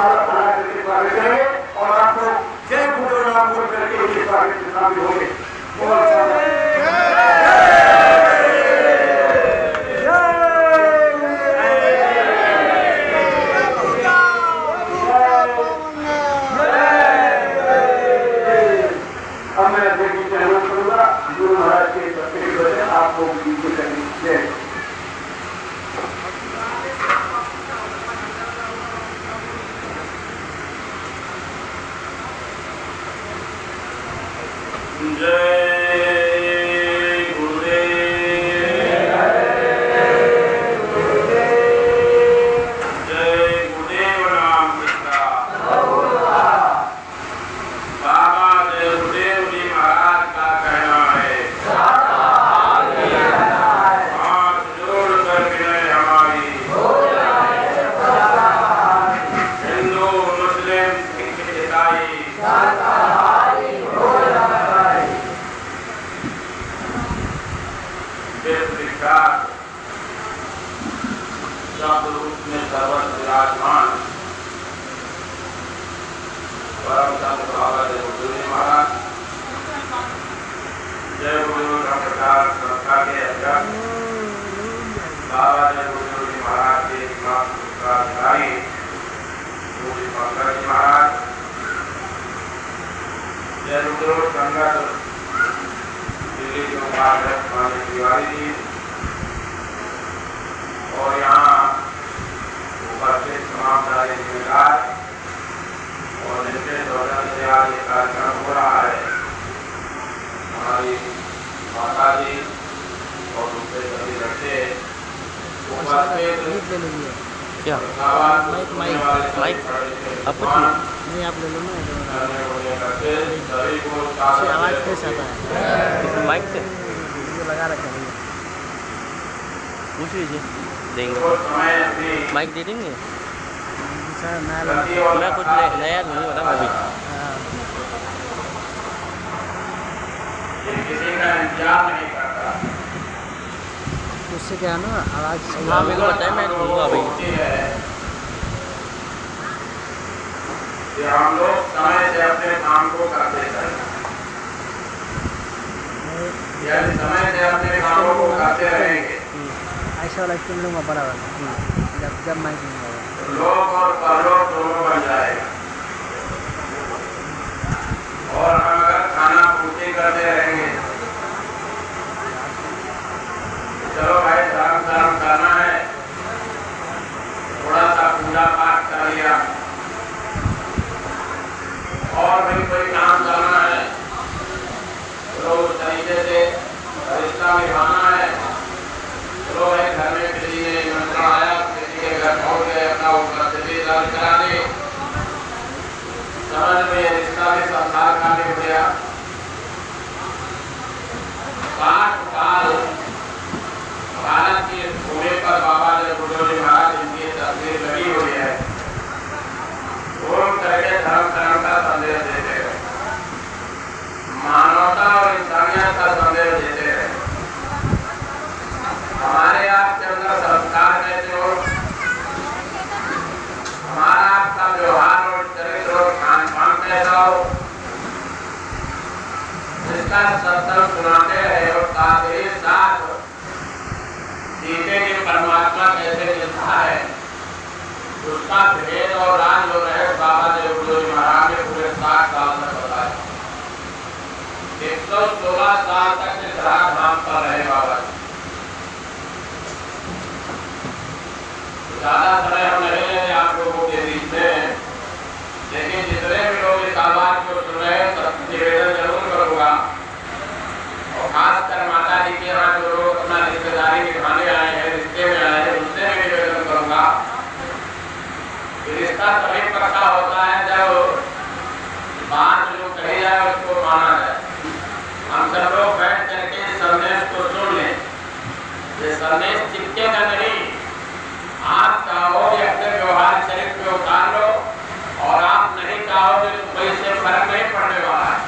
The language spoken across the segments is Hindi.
माला पढ़ा करके स्वागत करेंगे और आप लोग जय गुरु नाम बोल करके उनके स्वागत में शामिल होंगे। अब मैं देखिए कहना करूँगा गुरु महाराज के प्रत्येक वचन आप लोग नीचे करेंगे। और यहाँ उपस्थित तमाम सारे जिम्मेदार और जिनके सौजन्य से आज ये कार्यक्रम हो रहा है, हमारी माता जी और उनके सभी बच्चे उपस्थित क्या माइक नहीं आप ले लो ना, आवाज़ कैसे आता है माइक से लगा रखा है, पूछ लीजिए देंगे, माइक दे देंगे सर। मैं कुछ नया नहीं होता मैं भी किसी का इंतजार नहीं करता, उससे क्या है ना आवाज़ सही। हाँ मेरे को बताया, मैं दूँगा भाई। हम लोग समय से अपने काम को करते रहें, यदि समय से अपने कामों को करते रहेंगे ऐसा वाला स्टूल लूँगा बड़ा वाला, जब माइक नहीं होगा लोग और परलोक दोनों बन जाएगा। और हम अगर खाना पूर्ति करते रहेंगे, चलो भाई धर्म करना है, थोड़ा सा पूजा पाठ कर लिया, और भी कोई काम करना है तो उस तरीके से रिश्ता निभाना है। तो घर में किसी ने निमंत्रण आया, किसी के घर पहुंच गए, अपना उपस्थिति दर्ज करा दी, समझ में ये रिश्ता भी संसार का भी हो गया। 60 साल भारत के भूमि पर बाबा जगबुद्धि महाराज इनकी तस्वीर लगी हुई है, घूम करके धर्म का संदेश देते रहे, मानवता और इंसानियत का संदेश देते रहे। हमारे आपके अंदर संस्कार कैसे हो, हमारा आपका व्यवहार और चरित्र और खान पान कैसा हो, इसका सत्संग सुनाते रहे और साथ ही साथ जीते कि परमात्मा कैसे मिलता है उसका भेद और राज जो रहे बाबा जगबुद्धि महाराज ने पूरे 60 साल तक बताया। 116 साल तक इस धाम पर रहे बाबा जी। ज्यादा समय हम नहीं लेंगे आप लोगों के बीच में, लेकिन जितने भी लोग इस आवाज को सुन रहे हैं सबको निवेदन जरूर करूंगा, और खासकर माता जी के यहाँ जो लोग अपना रिश्तेदारी निभाने आए हैं, रिश्ते में आए हैं, उनसे भी निवेदन करूंगा। रिश्ता तभी पक्का होता है जब बात जो कही जाए उसको माना जाए। हम सब लोग बैठ करके संदेश को सुन लें, ये संदेश चिपकेगा नहीं, आप चाहोगे अपने व्यवहार चरित्र में उतार लो, और आप नहीं चाहोगे तो कोई से फर्क नहीं पड़ने वाला है।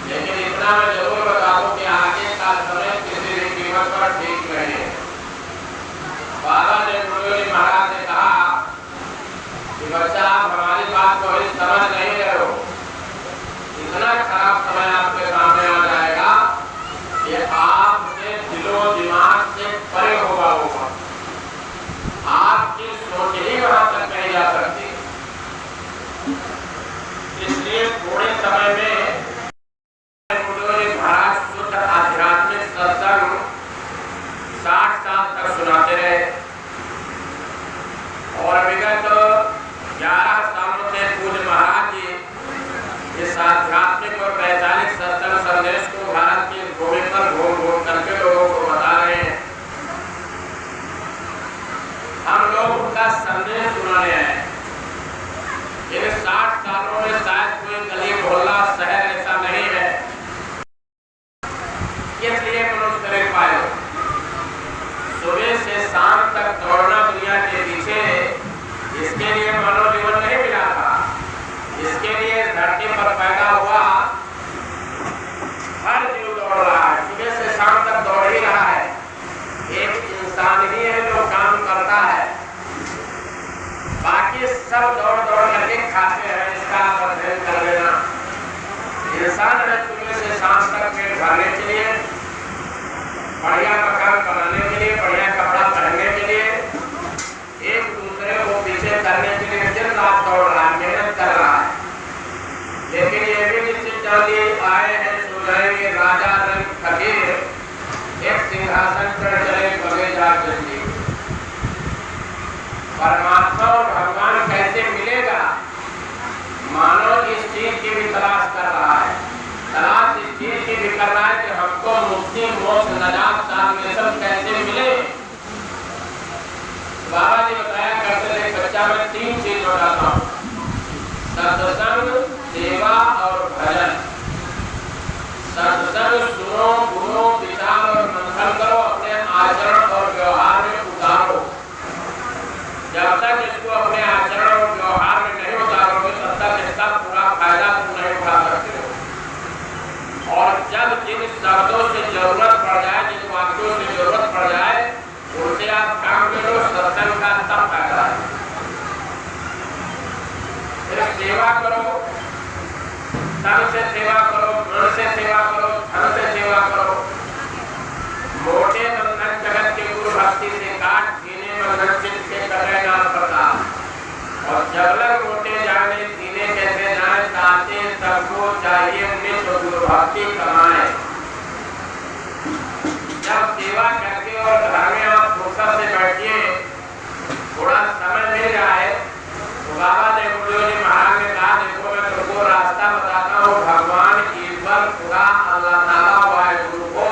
लेकिन इतना मैं जरूर बता दूं कि आगे का समय किसी भी कीमत पर ठीक नहीं है। बाबा जगबुद्धि महाराज ने कहा कि बच्चा तात्विक और वैचारिक सत्संग संदेश को भारत की भूमि पर घूम घूम करके लोगों को बता रहे हैं। हम लोग उनका संदेश सुनाने आए। इन 60 सालों में शायद कोई गली मोहल्ला शहर ऐसा नहीं है इसलिए मनुष्य शरीर पाए। सुबह से शाम तक दौड़ना दुनिया के पीछे, इसके लिए मानव जीवन नहीं मिला था। इसके लिए धरती पर पैदा हुआ हर जीव दौड़ रहा है, सुबह से शाम तक दौड़ ही रहा है। एक इंसान ही है जो काम करता है, बाकी सब दौड़ दौड़ करके खाते हैं। इसका अध्ययन कर लेना। इंसान है सुबह से शाम तक पेट भरने के लिए, बढ़िया मकान बनाने के लिए, बढ़िया कपड़ा पहनने के लिए, एक दूसरे को पीछे करने के लिए दिन रात दौड़ रहा है, मेहनत कर रहा है। लेकिन ये भी निश्चित जानिए आए हैं सो जाएंगे, राजा रंग फकीर एक सिंहासन पर चले बगे जा जल्दी। परमात्मा और भगवान कैसे मिलेगा, मानव इस चीज की भी तलाश कर रहा है। तलाश इस चीज की भी कर रहा है कि हमको मुक्ति मोक्ष नजात साधन कैसे मिले। बाबा जी बताया करते थे बच्चा में 3 चीज बताता हूँ, सत्संग, सेवा और भजन। सत्संग सुनो, गुनो, विचार और मंथन करो, अपने आचरण और व्यवहार में उतारो। जब तक इसको अपने आचरण और व्यवहार में नहीं उतारोगे तब तक इसका पूरा फायदा तुम नहीं उठा सकते हो। और जब जिन शब्दों से जरूरत पड़ जाए, जिन वाक्यों से जरूरत पड़ जाए, उनसे आप काम में लो, सत्संग का तब फायदा है। फिर सेवा करो, तन से सेवा करो, मन से सेवा करो, धन से सेवा करो। मोटे बंधन जगत के गुरु भक्ति से काट, सीने बंधन चित्त से करे ना पड़ता। और जबलक मोटे जाने सीने कैसे जाए, ताते सबको चाहिए नित्य गुरु भक्ति कमाए। जब सेवा करके और घर में आप फुर्सत से बैठिए, थोड़ा समय मिल जाए, तो बाबा देवपुरी जी महाराज ने कहा देखो मैं तुमको रास्ता बताता हूँ, भगवान ईश्वर खुदा अल्लाह ताला वाहिगुरु को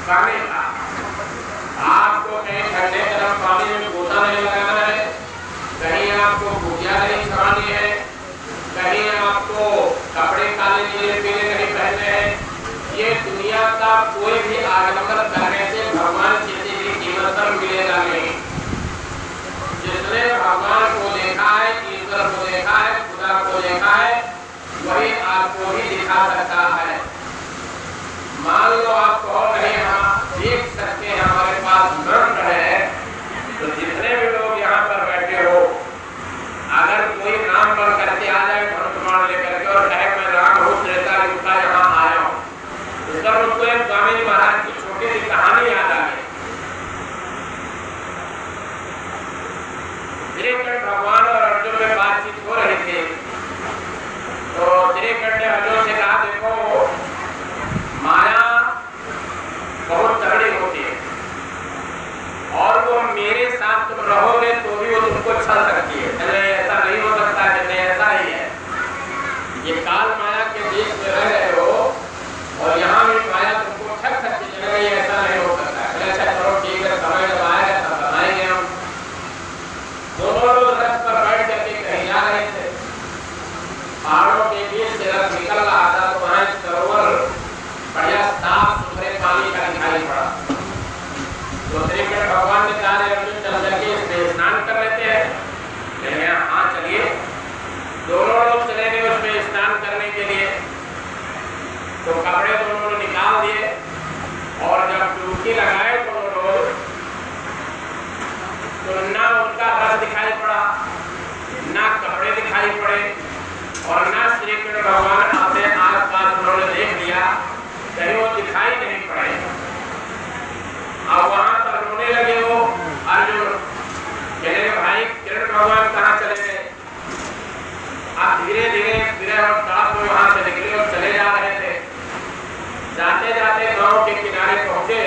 पाने का। आपको कहीं ठंडे गर्म पानी में गोता नहीं लगाना है, कहीं आपको भूजिया नहीं खानी है, कहीं आपको कपड़े काले नीले पीले नहीं पहनने हैं। ये दुनिया का कोई भी आडंबर करने से भगवान किसी भी कीमत पर मिलेगा नहीं। जिसने भगवान को देखा है, ईश्वर को देखा है, खुदा को देखा है, वही आपको भी दिखा सकता है। मान लो आप कहो नहीं हम देख सकते हैं, हमारे पास मंत्र है, तो जितने भी लोग यहाँ पर बैठे हो, अगर कोई नाम पर करके आ जाए प्रमाण लेकर के और कहे मैं राम हूँ त्रेता युग का यहाँ आया हूँ, तो सर उसको एक स्वामी जी महाराज की छोटी सी कहानी याद आ गई। श्री कृष्ण भगवान और अर्जुन में बातचीत हो रही थी, तो श्री कृष्ण ने अर्जुन से कहा देखो माया बहुत तगड़ी होती है और वो मेरे साथ तुम रहोगे तो भी वो तुमको छल सकती है। नहीं ऐसा नहीं हो सकता कि नहीं ऐसा ही है। ये काल माया के बीच में रह रहे हो और यहाँ भी माया तुमको ठग सकती है। नहीं ऐसा नहीं हो सकता। अच्छा चलो ठीक है, समय जब आएगा तब बताएंगे हम। दोनों लोग रथ पर बैठ करके कहीं जा रहे थे, पहाड़ों के बीच से रथ निकल रहा था, तो वहाँ सरोवर बढ़िया साफ सुथरे पानी का दिखाई पड़ा। तो श्री कृष्ण भगवान ने कहा अर्जुन चल करके इसमें स्नान कर लेते हैं। कहते हैं हाँ चलिए। दोनों लोग चले गए उसमें स्नान करने के लिए। तो कपड़े दोनों ने निकाल दिए और जब डुबकी लगाए दोनों लोग, तो ना उनका रस दिखाई पड़ा, ना कपड़े दिखाई पड़े और ना श्री कृष्ण भगवान अपने आस पास उन्होंने देख लिया, कहीं वो दिखाई नहीं पड़े। अब वहां पर रोने लगे वो अर्जुन, कहने लगे भाई कृष्ण भगवान कहाँ चले गए। आप धीरे धीरे विरह और ताप में वहां से निकले और चले जा रहे थे। जाते जाते गांव के किनारे पहुंचे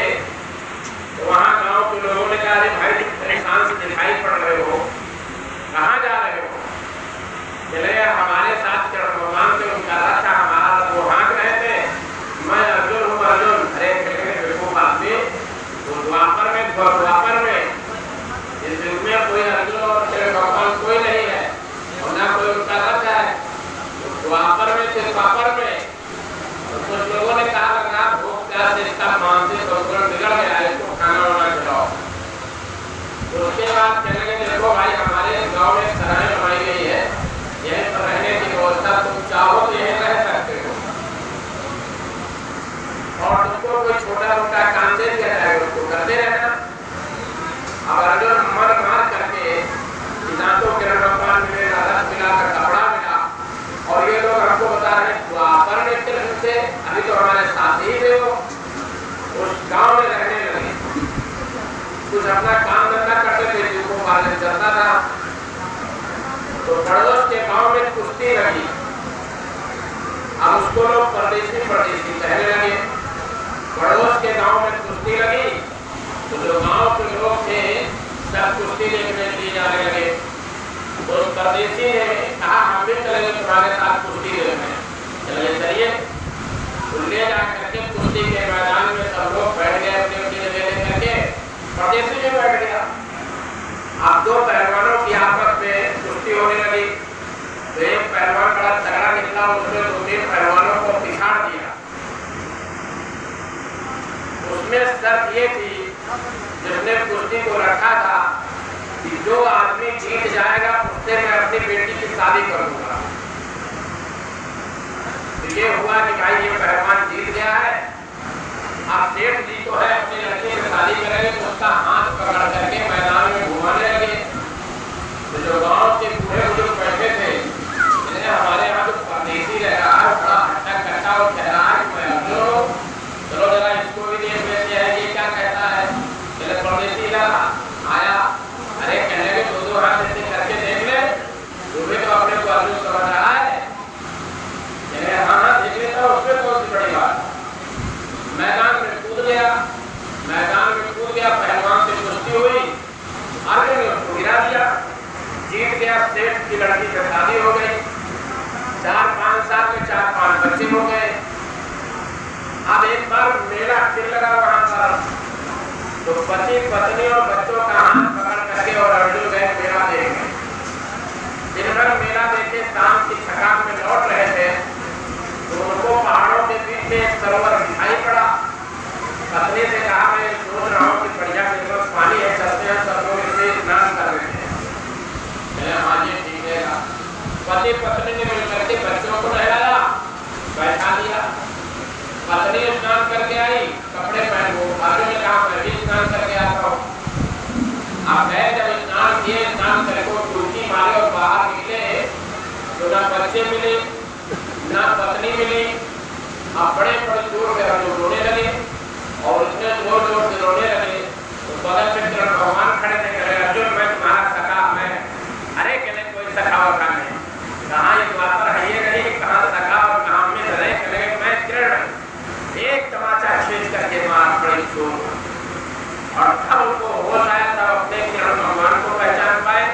तो वहां गांव के लोगों ने कहा भाई परेशान से दिखाई पड़ रहे हो, कहाँ जा रहे हो। चले हमारे साथ कृष्ण भगवान से उनका रथ हमारा वहां से अभी तो हमारे साथ ही थे, वो उस गांव में रहने लगे, कुछ अपना काम धंधा करते थे, जिनको पालन चलता था। तो पड़ोस के गांव में कुश्ती लगी। अब उसको लोग परदेसी परदेसी कहने लगे। पड़ोस के गांव में कुश्ती लगी तो जो गांव के लोग थे सब कुश्ती देखने के लिए जाने लगे। तो परदेसी ने कहा हम भी चलेंगे तुम्हारे साथ कुश्ती देखने। चलिए तो ले जा करके कुश्ती के मैदान में सब लोग बैठ गए अपनी अपनी जगह लेकर के। परदेसी में बैठ गया। अब दो पहलवानों की आपस में कुश्ती होने लगी। तो एक पहलवान बड़ा तगड़ा निकला, उसने दो तीन पहलवानों को पिछाड़ दिया। उसमें शर्त ये थी जिसने कुश्ती को रखा था कि जो आदमी जीत जाएगा उससे मैं अपनी बेटी की शादी करूंगा। तो ये हुआ कि भाई ये पहलवान जीत गया है। अब सेठ जी तो है अपनी लड़की से शादी करेंगे तो उसका हाथ पकड़ करके मैदान में घुमाने लगे। तो जो गांव के बूढ़े बुजुर्ग बैठे थे, हमारे यहाँ जो परदेसी रह रहा है बड़ा हट्टा कट्टा और कह रहा है चलो जरा इसको भी देख लेते हैं ये क्या कहता है। चले परदेसी आया, अरे कहने के दो हाथ ऐसे करके देख ले, तुम्हें तो अपने को अर्जुन समझ रहा है। हाँ देख लेता हूँ, उसमें कौन सी बड़ी बात। मैदान में कूद गया, पहलवान से कुश्ती हुई, अर्जुन ने उसको गिरा दिया, जीत गया। सेठ की लड़की से शादी हो गई। 4-5 साल में 4-5 बच्चे हो गए। अब एक बार मेला फिर लगा वहां पर, तो पति पत्नी और बच्चों का हाथ पकड़ करके और अर्जुन गए मेला देखने। दिन भर मेला देखे, शाम की थकान में लौट रहे थे तो उनको पहाड़ों के बीच में एक सरोवर दिखाई पड़ा। पत्नी से कहा मैं सोच रहा हूँ कि बढ़िया मेरे पास पानी है, चलते हैं सब लोग इसे स्नान कर रहे हैं। हाँ ये ठीक है। पति पत्नी ने मिलकर के बच्चों को नहलाया, बैठा दिया। पत्नी स्नान करके आई, कपड़े पहन वो आगे में कहा मैं भी स्नान करके आता हूँ। आप गए जब स्नान किए, स्नान करके डुबकी मारे और बाहर निकले तो ना बच्चे मिले ना पत्नी मिली। अब बड़े बड़े जोर में हम रोने लगे और इतने जोर जोर से रोने लगे तो बगल में किरण भगवान खड़े थे, कहे अर्जुन मैं तुम्हारा सखा मैं। अरे कहने कोई सखा वखा नहीं, कहाँ ये द्वापर है ये नहीं, कहाँ सखा और कहाँ में रहे। कहे मैं किरण। एक तमाचा खींच करके मार पड़ी जोर और तब उनको होश आया, तब अपने किरण भगवान को पहचान पाए,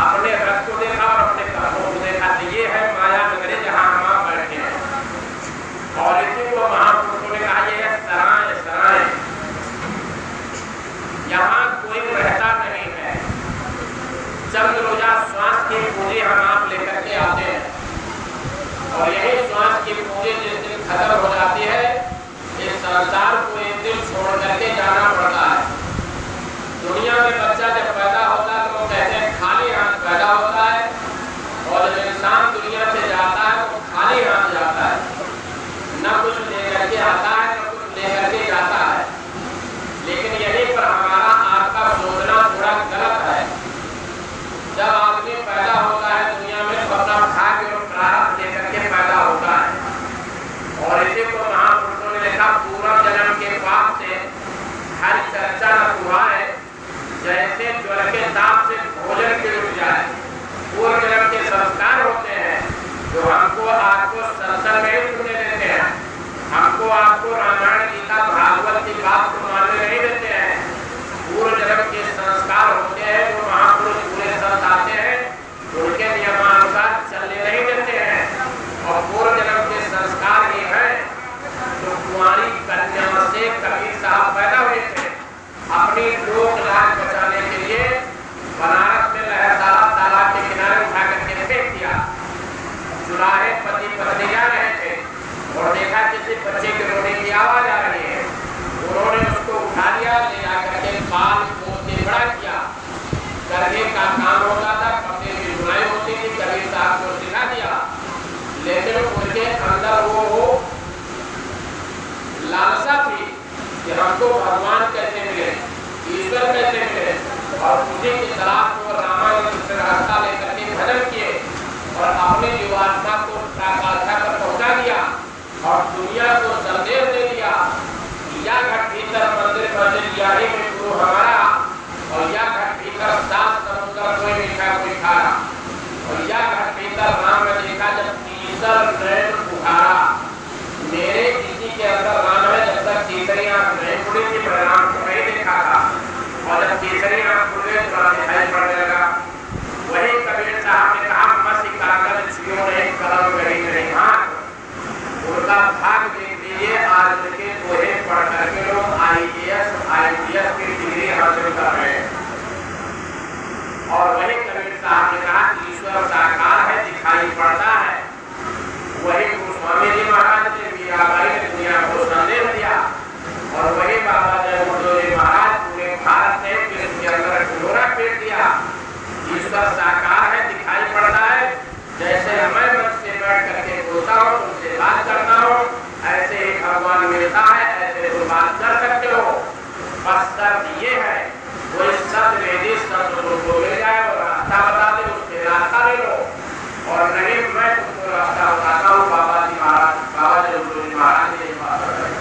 अपने रथ को देखा और अपने कर्मों को देखा। ये है माया नगरी जहाँ हम बैठे हैं। और इसी को महापुरुषों ने कहा ये है सराय सराय, यहाँ कोई रहता नहीं है। चंद रोजा श्वास की पूंजी हम आप लेकर के आते हैं और यही श्वास की पूंजी जिस दिन खत्म हो जाती है इस संसार को एक दिन छोड़ करके जाना पड़ता है। दुनिया में बच्चा जब पैदा होता है तो वो कहते हैं खाली हाथ पैदा होता है और जब इंसान दुनिया से जाता है तो खाली हाथ जाता है, न कुछ लेकर के आता है न कुछ लेकर के जाता है। लेकिन यहीं पर हमारा आपका सोचना थोड़ा गलत है। जब आदमी पैदा होता है दुनिया में तो अपना भाग्य और प्रारब्ध लेकर के पैदा होता है और इसी को महापुरुषों ने लिखा पूर्व जन्म के पाप से हर चर्चा न सुहाए, जैसे ज्वर के ताप से भोजन के रुक जाए। पूर्व जन्म के संस्कार होते हैं जो हमको आपको संसार में ही सुनने देते हैं, हमको आपको रामायण गीता भागवत की बात को मानने नहीं देते हैं। पूर्व जन्म के संस्कार होते हैं जो महापुरुष पूरे संत आते हैं उनके नियमानुसार चलने नहीं देते हैं। और पूर्व जन्म के संस्कार ही है जो कुंवारी कन्या से कबीर साहब पैदा हुए थे। अपनी लोक लाज बचाने के लिए बनारस में लहरदारा तालाब के किनारे उठा करके फेंक दिया। चुराहे पति पत्नी जा रहे थे और देखा किसी बच्चे के रोने की आवाज आ रही है। उन्होंने उसको उठा लिया, ले जाकर के बाल पोत के बड़ा किया। करने का काम होता था, कपड़े की बुनाई होती थी, कबीर साहब को सिखा दिया। लेकिन उनके अंदर वो लालसा थी कि हमको भगवान कैसे मिले, ईश्वर कैसे मिले, और उसी की तलाश को रामायण से रास्ता लेकर के भजन किए और अपनी जीवात्मा को प्राकाष्ठा पर पहुंचा दिया और दुनिया को संदेश दे दिया कि या घट भीतर मंदिर मस्जिद याही में गुरु हमारा, और या घट भीतर सात समुद्र कोई मीठा कोई खारा, और या घट भीतर राम ने देखा जब तीसर नैन उठारा। मेरे किसी के अंदर राम है, जब तक तीसरी आंख नहीं खुली थी मैं राम को नहीं देखा था, और जब तीसरी आंख खुल गई तो दिखाई पड़ने लगा। वही कबीर साहब ने कहा मसी कागज छियो नहीं कलम गई नहीं हाथ, उनका भाग देख लीजिए आज के दोहे पढ़ करके लोग IAS IPS की डिग्री हासिल कर रहे हैं। और वही कबीर साहब ने कहा ईश्वर साकार है दिखाई पड़ता है। वही गोस्वामी जी महाराज ने मीराबाई ने दुनिया को संदेश दिया, और वही बाबा जयगुरु जी महाराज पूरे भारत ने विश्व के अंदर ढिंढोरा पीट दिया। ईश्वर साकार है दिखाई पड़ता है, जैसे मैं मन से बैठ करके बोलता हूँ तुमसे बात करता हूँ, ऐसे ही भगवान मिलता है, ऐसे तुम बात कर सकते हो। बस शर्त ये है कोई शब्द वेदी शब्द तुमको मिल जाए और रास्ता बता दे, उससे रास्ता ले लो, और नहीं मैं तुमको रास्ता बताता हूँ। बाबा जी महाराज बाबा जयगुरु जी महाराज ने बात बताई।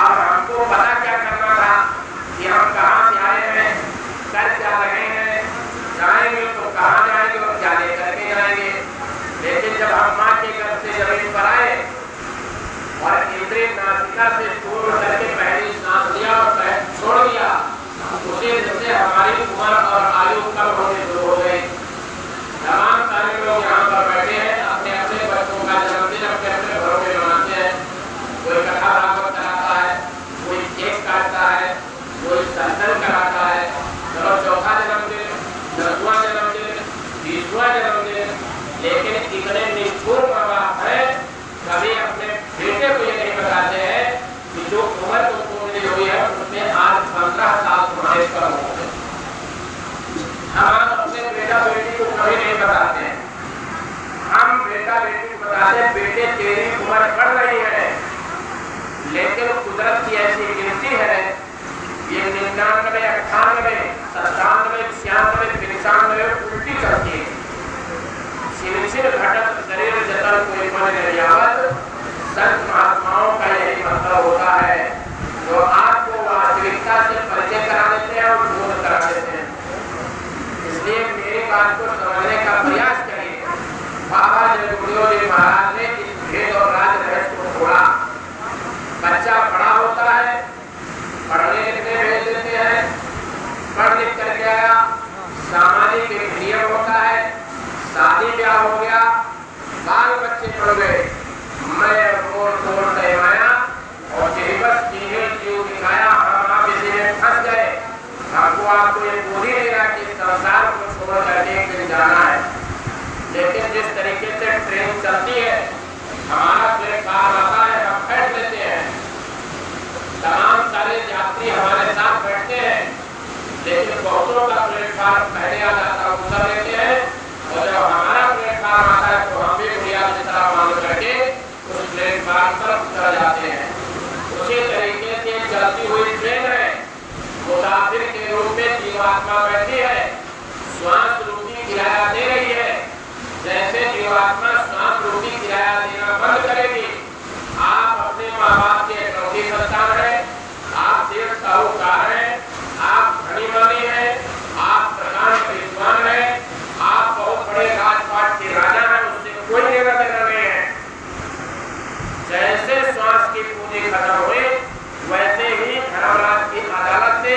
अब हमको पता क्या करना था कि हम कहाँ से आए हैं, कर क्या रहे हैं, जाएंगे तो कहाँ जाएंगे और क्या लेकर के जाएंगे। लेकिन जब हम माँ के घर से जमीन पर आए और इंद्रिय नासिका से छोड़ करके पहली सांस लिया और छोड़ दिया, उसी दिन से हमारी उम्र और आयु कम होने शुरू हो गई। तमाम सारे लोग यहाँ पर बैठे हैं, अपने अपने बच्चों का जन्मदिन अपने अपने घरों में मनाते हैं। कोई कथा भागवत कराता है, कोई केक काटता है, कोई सत्संग कराता है, चलो चौथा जन्मदिन, 10वां जन्मदिन, 20वां जन्मदिन। लेकिन इतने निष्ठुर माँ बाप है, कभी अपने बेटे को ये नहीं बताते हैं कि जो उम्र तुमको मिली हुई है उसमें आज 15 साल तुम्हारे कम हो गए। हम अपने बेटा बेटी को कभी नहीं बताते हैं। हम बेटा बेटी को बताते हैं बेटे तेरी उम्र बढ़ रही है, लेकिन कुदरत की ऐसी गिनती है ये 99, 98, 97, 96, 95 उल्टी चलती है। शिव घटक शरीर जतन कोई मन निर्यावत, संत महात्माओं का यही मतलब होता है जो आपको वास्तविकता से परिचय करा देते हैं और बोध करा देते हैं। इसलिए मेरी बात को समझने का प्रयास करिए। बाबा जयगुरु जी महाराज ने इस भेद और राज रहस्य को छोड़ा। बच्चा बड़ा होता है, पढ़ने लिखने भेज देते हैं, पढ़ लिख करके आया, सामाजिक एक नियम होता है, शादी ब्याह हो गया, बाल बच्चे पड़ गए, मैं रोड तोड़ तयमाया और बस जीव दिखाया, हम आप इसी में फंस गए। हमको आपको ये बोल ही नहीं रहा कि संसार को छोड़ करके एक दिन जाना है। लेकिन जिस तरीके से ट्रेन चलती है, हमारा प्लेटफार्म आता है, हम बैठ लेते हैं, तमाम सारे यात्री हमारे साथ बैठते हैं, लेकिन बहुतों का प्लेटफार्म पहले आ जाता है, उतर लेते हैं, और जब हमारा प्लेटफार्म आता है तो हम भी बुढ़िया की तरह मान करके उस प्लेटफार्म पर उतर जाते हैं। उसी तरीके से चलती हुई ट्रेन है, मुसाफिर के रूप में जीवात्मा बैठी है, श्वास रूपी किराया दे रही है। जैसे जीवात्मा श्वास रूपी किराया देना बंद करेगी, आप अपने माँ बाप के इकलौती संतान हैं, आप देश साहूकार हैं, आप धनी मानी हैं, आप प्रधान विद्वान हैं, आप बहुत बड़े राजपाट के राजा हैं, उससे कोई लेना देना नहीं है। जैसे श्वास की पूंजी खत्म हुई, वैसे ही धर्मराज की अदालत से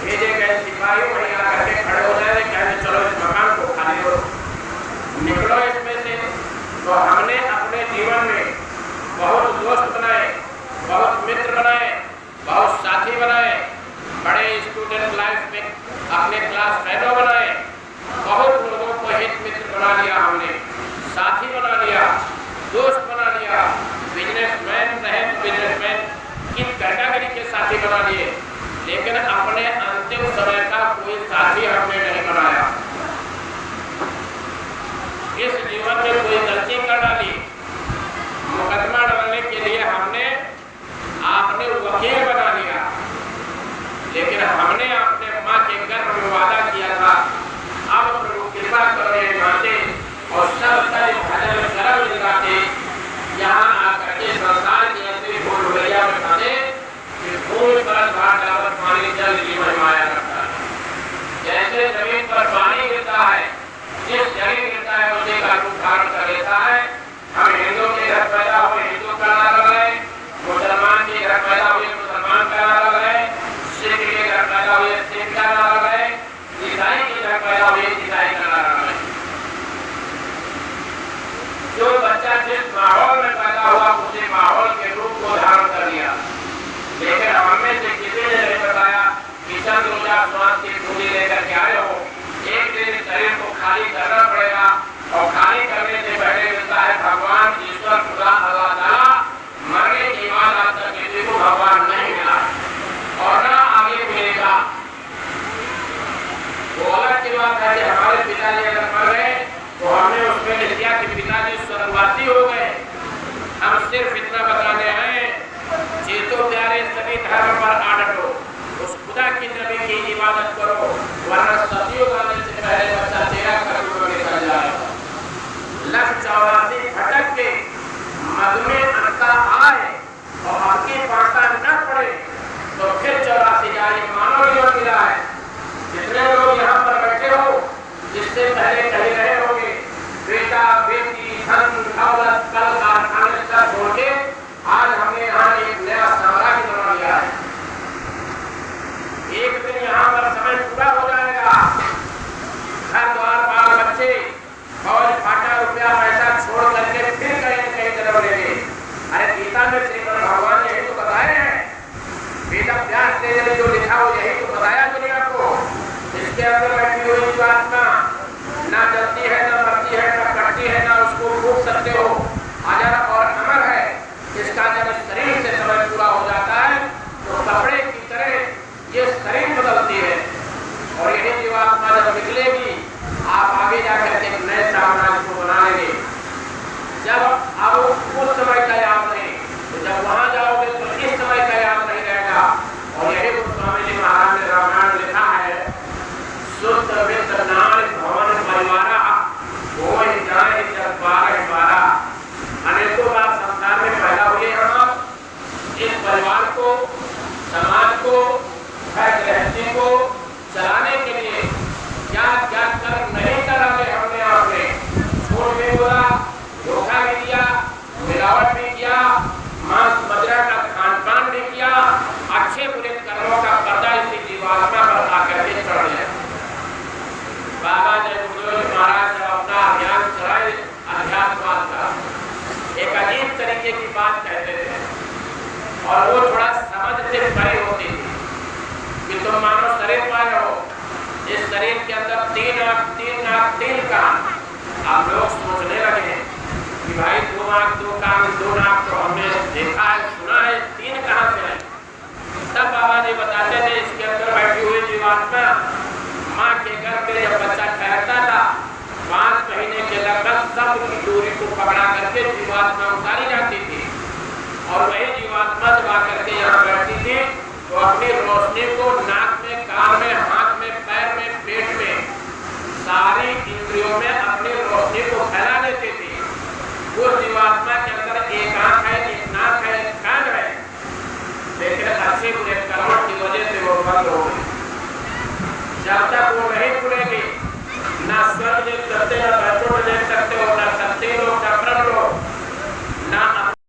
भेजे गए सिपाही वहीं आकर के खड़े हो जाए, कहते चलो इस मकान को खाली करो, निकलो इसमें से। तो हमने अपने जीवन में बहुत दोस्त बनाए, बहुत मित्र बनाए, बहुत साथी बनाए, बड़े स्टूडेंट लाइफ में अपने क्लास फेलो बनाए, बहुत लोगों को हित मित्र बना लिया, हमने साथी बना लिया, दोस्त बना लिया, बिजनेसमैन रहे तो बिजनेसमैन की कैटेगरी के साथी बना लिए, लेकिन अपने अंतिम समय का कोई साथी हमने नहीं बनाया। इस जीवन में कोई गलती कर डाली, मुकदमा डालने के लिए हमने आपने वकील बना लिया, लेकिन हमने अपने माँ के गर्भ में वादा किया था, अब प्रभु कृपा करो ये माते और सब भजन करम लगाते यहाँ सिर्फ इतना बताने हैं, चेतो प्यारे सभी धर्म पर आडटो, उस खुदा की नबी की इबादत करो, वरना सदियों आने से पहले बच्चा तेरा कभी को निकल जाएगा। लख 84 भटक के मद में अंता आए और आपकी पासा न पड़े तो फिर 84 जारी मानव जीवन मिला है। जितने लोग यहाँ पर बैठे हो, जिससे पहले कहीं रहे होंगे, बेटा बेटी धन दौलत कल कारखाने सब छोड़ के आज हमने यहाँ एक नया साम्राज्य बना लिया है। एक दिन यहाँ पर समय पूरा हो जाएगा, घर द्वार बाल बच्चे फौज फाटा रुपया पैसा छोड़ करके फिर कहीं न कहीं जन्म लेंगे। अरे गीता में श्रीमद् भगवान ने यही तो बताए हैं, वेद व्यास ने जो लिखा हो यही तो बताया दुनिया को। इसके अंदर बैठी हुई जीवात्मा ना जलती है, ना मरती है, ना कटती है, ना उसको फूक सकते हो, अजर और अमर है। इसका जब शरीर से समय पूरा हो जाता है तो कपड़े की तरह ये शरीर बदलती है और यही जीवात्मा जब निकलेगी आप आगे जाकर के एक नए साम्राज्य को बना लेंगे। जब अब उस समय का याद नहीं, तो जब वहां जाओगे तो इस समय का याद नहीं रहेगा। और यही गोस्वामी जी महाराज ने रामायण में लिखा है, शुद्ध वित्त नार भवन परिवारा वो ही जाए जब 12 अनेकों बार संसार में पैदा हुए हम। इस परिवार को, समाज को, गृहस्थी को चलाने के लिए क्या क्या कर नहीं करा हमने आपने झूठ भी बोला, धोखा भी दिया, मिलावट भी किया, मांस मदिरा का खान पान भी किया, अच्छे बुरे कर्मों का पर्दा इसी जीवात्मा पर आकर के चढ़ गया। बाबा जय गुरुदेव महाराज जब अपना अभियान चलाए अध्यात्मवाद का, एक अजीब तरीके की बात कहते थे और वो थोड़ा समझ से परे होती थी कि तुम मानो शरीर पाए हो, इस शरीर के अंदर 3 आँख 3 नाक 3 कान। आप लोग सोचने लगे कि भाई 2 आँख 2 कान 2 नाक तो हमने देखा है सुना है, 3 कहाँ से है? तब बाबा जी बताते थे इसके अंदर बैठी हुई जीवात्मा माँ के गर्भ में जब बच्चा ठहरता था 5 महीने के लगभग सब की दूरी को पकड़ा करके जीवात्मा उतारी जाती थी और वही जीवात्मा जब आकर के यहाँ बैठती थी तो अपनी रोशनी को नाक में, कान में, हाथ में, पैर में, पेट में, सारी इंद्रियों में अपनी रोशनी को फैला देती थी। उस जीवात्मा के अंदर एक आंख है, एक नाक है, एक कान है, लेकिन अच्छे बुरे कर्मों की वजह से वो बंद हो गई। जब तक वो नहीं खुलेगी, ना स्वर्ग देख सकते, ना वैकुंठ देख